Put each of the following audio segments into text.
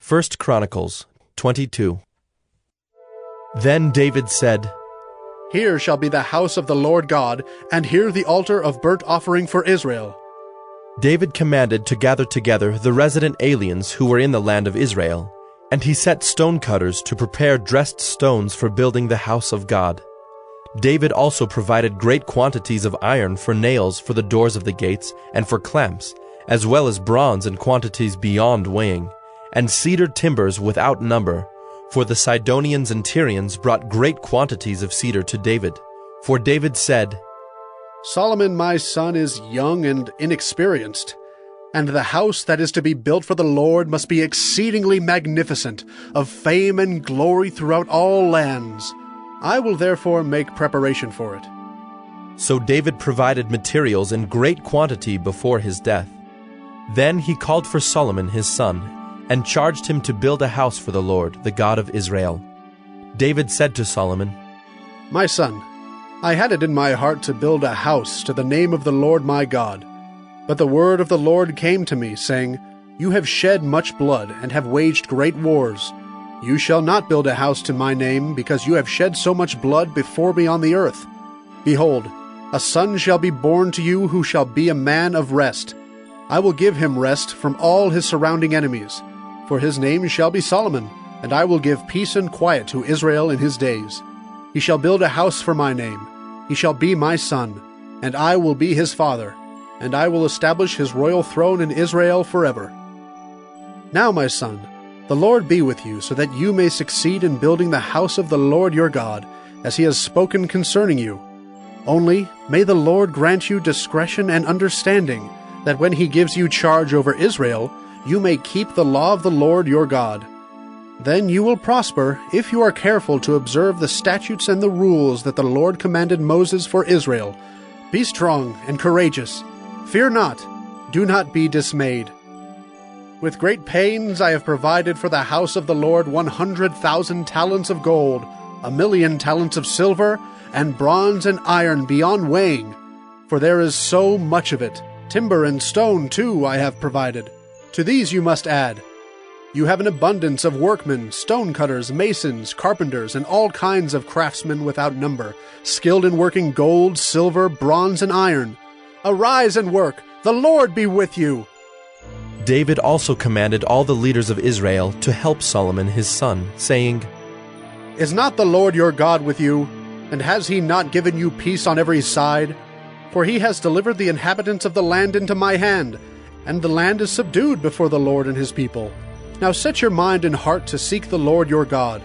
1 Chronicles 22. Then David said, Here shall be the house of the Lord God, and here the altar of burnt offering for Israel. David commanded to gather together the resident aliens who were in the land of Israel, and he set stonecutters to prepare dressed stones for building the house of God. David also provided great quantities of iron for nails for the doors of the gates and for clamps, as well as bronze in quantities beyond weighing, and cedar timbers without number, for the Sidonians and Tyrians brought great quantities of cedar to David. For David said, Solomon my son is young and inexperienced, and the house that is to be built for the Lord must be exceedingly magnificent, of fame and glory throughout all lands. I will therefore make preparation for it. So David provided materials in great quantity before his death. Then he called for Solomon his son, and charged him to build a house for the Lord, the God of Israel. David said to Solomon, My son, I had it in my heart to build a house to the name of the Lord my God. But the word of the Lord came to me, saying, You have shed much blood, and have waged great wars. You shall not build a house to my name, because you have shed so much blood before me on the earth. Behold, a son shall be born to you who shall be a man of rest. I will give him rest from all his surrounding enemies. For his name shall be Solomon, and I will give peace and quiet to Israel in his days. He shall build a house for my name. He shall be my son, and I will be his father, and I will establish his royal throne in Israel forever. Now, my son, the Lord be with you, so that you may succeed in building the house of the Lord your God, as he has spoken concerning you. Only may the Lord grant you discretion and understanding, that when he gives you charge over Israel, you may keep the law of the Lord your God. Then you will prosper if you are careful to observe the statutes and the rules that the Lord commanded Moses for Israel. Be strong and courageous. Fear not. Do not be dismayed. With great pains I have provided for the house of the Lord 100,000 talents of gold, 1,000,000 talents of silver, and bronze and iron beyond weighing. For there is so much of it. Timber and stone, too, I have provided. To these you must add. You have an abundance of workmen, stonecutters, masons, carpenters, and all kinds of craftsmen without number, skilled in working gold, silver, bronze, and iron. Arise and work. The Lord be with you. David also commanded all the leaders of Israel to help Solomon his son, saying, Is not the Lord your God with you? And has he not given you peace on every side? For he has delivered the inhabitants of the land into my hand, and the land is subdued before the Lord and his people. Now set your mind and heart to seek the Lord your God.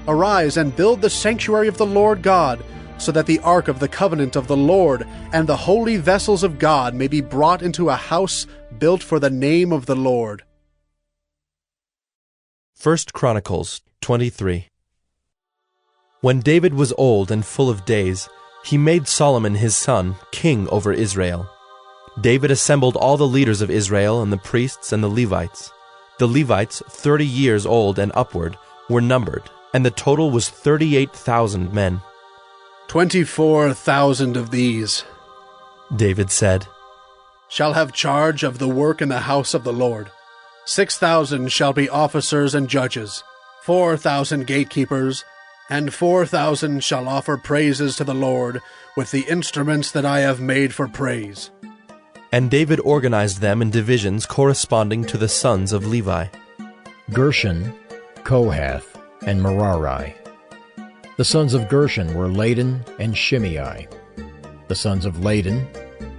Arise and build the sanctuary of the Lord God, so that the ark of the covenant of the Lord and the holy vessels of God may be brought into a house built for the name of the Lord. 1 Chronicles 23. When David was old and full of days, he made Solomon his son king over Israel. David assembled all the leaders of Israel and the priests and the Levites. The Levites, 30 years old and upward, were numbered, and the total was 38,000 men. 24,000 of these, David said, shall have charge of the work in the house of the Lord. 6,000 shall be officers and judges, 4,000 gatekeepers, and 4,000 shall offer praises to the Lord with the instruments that I have made for praise. And David organized them in divisions corresponding to the sons of Levi. Gershon, Kohath, and Merari. The sons of Gershon were Laden and Shimei. The sons of Laden,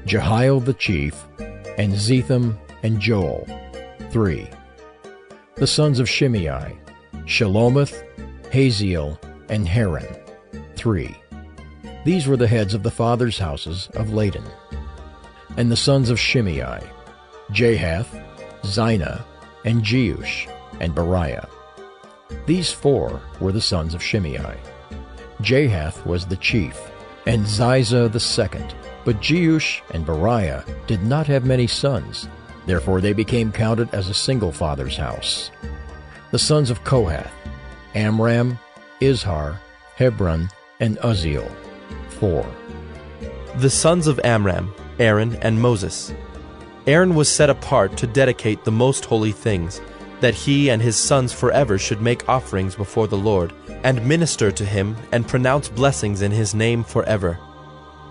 Jehiel the chief, and Zetham and Joel, 3. The sons of Shimei, Shelomoth, Haziel, and Haran, 3. These were the heads of the fathers' houses of Laden. And the sons of Shimei, Jahath, Zina, and Jeush, and Beriah. These 4 were the sons of Shimei. Jahath was the chief, and Ziza the second. But Jeush and Beriah did not have many sons, therefore they became counted as a single father's house. The sons of Kohath, Amram, Izhar, Hebron, and Uzziel, 4. The sons of Amram, Aaron and Moses. Aaron was set apart to dedicate the most holy things, that he and his sons forever should make offerings before the Lord, and minister to him, and pronounce blessings in his name forever.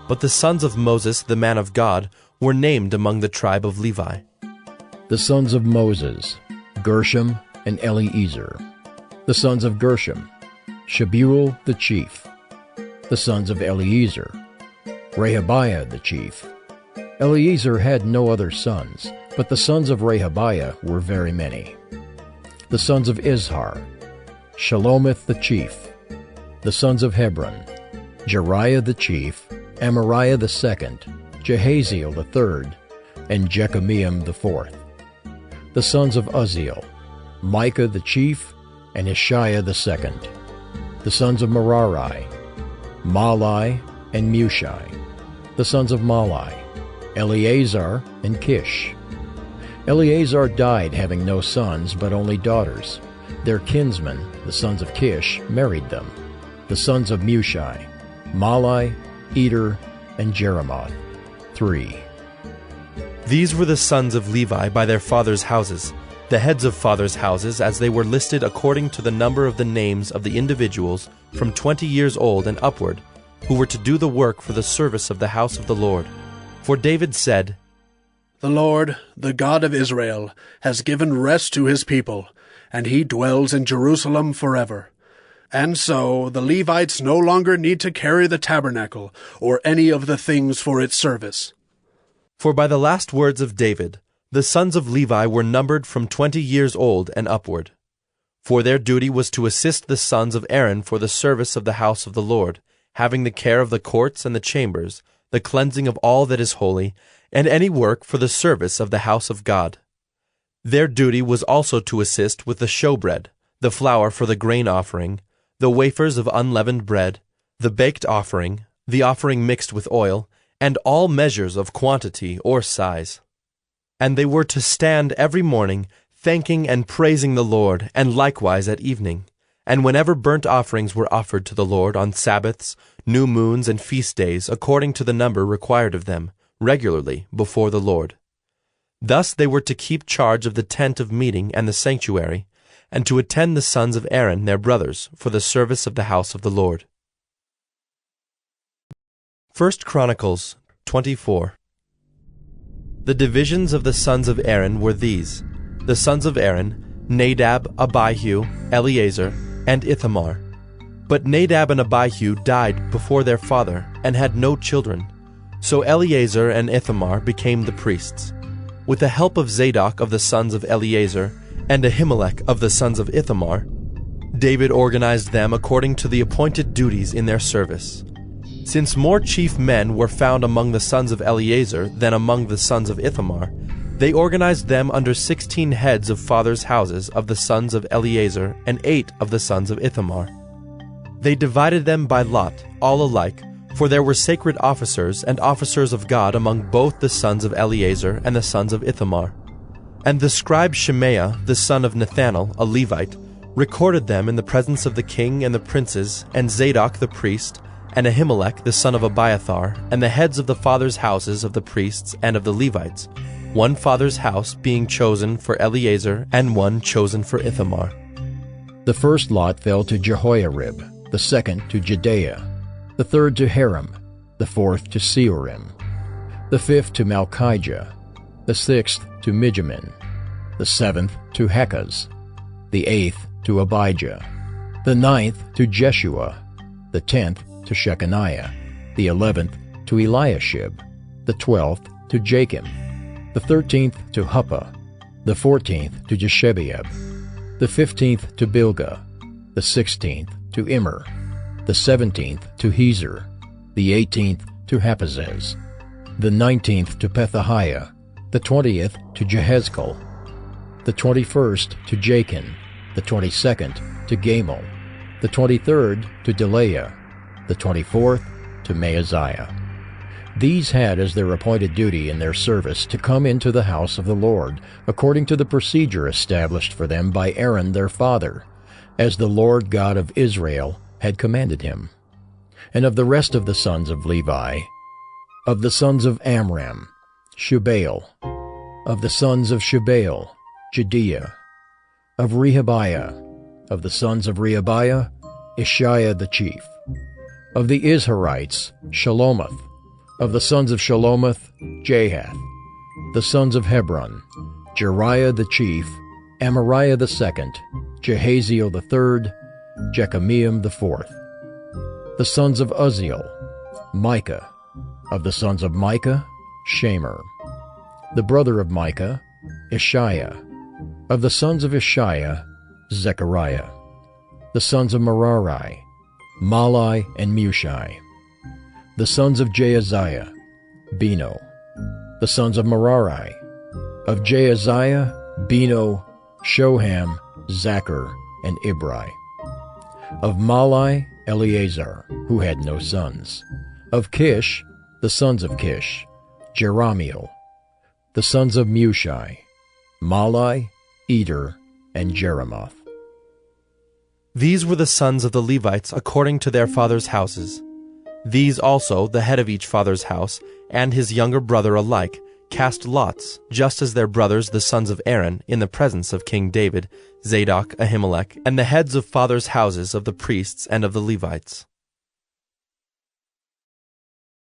But the sons of Moses, the man of God, were named among the tribe of Levi. The sons of Moses, Gershom and Eleazar. The sons of Gershom, Shebuel the chief. The sons of Eleazar, Rehabiah the chief. Eleazar had no other sons, but the sons of Rehabiah were very many. The sons of Izhar, Shelomith the chief. The sons of Hebron, Jeriah the chief, Amariah the second, Jehaziel the third, and Jekameam the fourth. The sons of Uzziel, Micah the chief, and Ishiah the second. The sons of Merari, Mahli and Mushi. The sons of Mahli, Eleazar and Kish. Eleazar died having no sons, but only daughters. Their kinsmen, the sons of Kish, married them. The sons of Mushi, Mahli, Eder, and Jeremoth. 3. These were the sons of Levi by their fathers' houses, the heads of fathers' houses, as they were listed according to the number of the names of the individuals from 20 years old and upward, who were to do the work for the service of the house of the Lord. For David said, The Lord, the God of Israel, has given rest to his people, and he dwells in Jerusalem forever. And so the Levites no longer need to carry the tabernacle or any of the things for its service. For by the last words of David, the sons of Levi were numbered from 20 years old and upward. For their duty was to assist the sons of Aaron for the service of the house of the Lord, having the care of the courts and the chambers, the cleansing of all that is holy, and any work for the service of the house of God. Their duty was also to assist with the showbread, the flour for the grain offering, the wafers of unleavened bread, the baked offering, the offering mixed with oil, and all measures of quantity or size. And they were to stand every morning, thanking and praising the Lord, and likewise at evening, and whenever burnt offerings were offered to the Lord on Sabbaths, new moons, and feast days, according to the number required of them, regularly before the Lord. Thus they were to keep charge of the tent of meeting and the sanctuary, and to attend the sons of Aaron their brothers for the service of the house of the Lord. 1 Chronicles 24. The divisions of the sons of Aaron were these: the sons of Aaron, Nadab, Abihu, Eleazar, and Ithamar. But Nadab and Abihu died before their father, and had no children. So Eleazar and Ithamar became the priests. With the help of Zadok of the sons of Eleazar, and Ahimelech of the sons of Ithamar, David organized them according to the appointed duties in their service. Since more chief men were found among the sons of Eleazar than among the sons of Ithamar, they organized them under 16 heads of fathers' houses of the sons of Eleazar and 8 of the sons of Ithamar. They divided them by lot, all alike, for there were sacred officers and officers of God among both the sons of Eleazar and the sons of Ithamar. And the scribe Shemaiah, the son of Nethanel, a Levite, recorded them in the presence of the king and the princes, and Zadok the priest, and Ahimelech the son of Abiathar, and the heads of the fathers' houses of the priests and of the Levites, one father's house being chosen for Eleazar, and one chosen for Ithamar. The first lot fell to Jehoiarib, the second to Jedaiah, the third to Haram, the fourth to Seorim, the fifth to Malchijah, the sixth to Mijamin, the seventh to Hakaz, the eighth to Abijah, the ninth to Jeshua, the 10th to Shechaniah, the 11th to Eliashib, the 12th to Jachim, the 13th to Huppah, the 14th to Jeshebeab, the 15th to Bilgah, the 16th to Immer, the 17th to Hezer, the 18th to Haphazez, the 19th to Pethahiah, the 20th to Jehezkel, the 21st to Jachin, the 22nd to Gamul, the 23rd to Delaiah, the 24th to Maaziah. These had as their appointed duty in their service to come into the house of the Lord, according to the procedure established for them by Aaron their father, as the Lord God of Israel had commanded him. And of the rest of the sons of Levi, of the sons of Amram, Shubael, of the sons of Shubael, Jediah, Of Rehabiah. Of the sons of Rehabiah, Ishiah the chief. Of the Izharites, Shelomoth. Of the sons of Shelomoth, Jahath. The sons of Hebron, Jeriah the chief, Amariah the second, Jehaziel the third, Jekameam the fourth. The sons of Uzziel, Micah. Of the sons of Micah, Shamer. The brother of Micah, Ishiah. Of the sons of Ishiah, Zechariah. The sons of Merari, Malai and Mushai. The sons of Jaaziah, Beno. The sons of Merari, of Jaaziah, Beno, Shoham, Zachar, and Ibri. Of Malai, Eleazar, who had no sons. Of Kish, the sons of Kish, Jerahmeel. The sons of Mushai, Malai, Eder, and Jeremoth. These were the sons of the Levites according to their fathers' houses. These also, the head of each father's house, and his younger brother alike, cast lots, just as their brothers the sons of Aaron, in the presence of King David, Zadok, Ahimelech, and the heads of fathers' houses of the priests and of the Levites.